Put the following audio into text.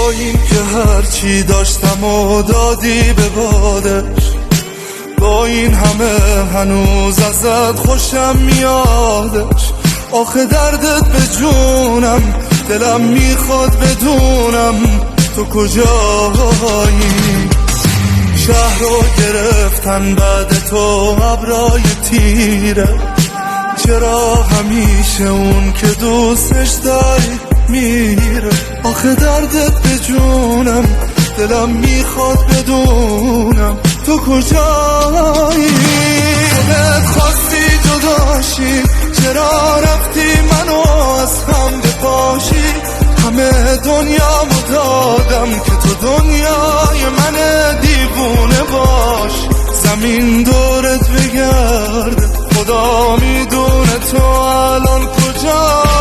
با این که هرچی داشتم و دادی به بادش، با این همه هنوز ازت خوشم میادش. آخه دردت به جونم، دلم میخواد بدونم تو کجایی. شهر رو گرفتن بعد تو ابرای تیره، چرا همیشه اون که دوستش داری میره؟ آخه دردت به جونم، دلم میخواد بدونم تو کجایی. خودت خواستی جداشی، چرا رفتی منو از هم بپاشی؟ همه دنیامو دادم که تو دنیای من دیوونه باش. زمین دورت بگرده، خدا میدونه تو الان کجا.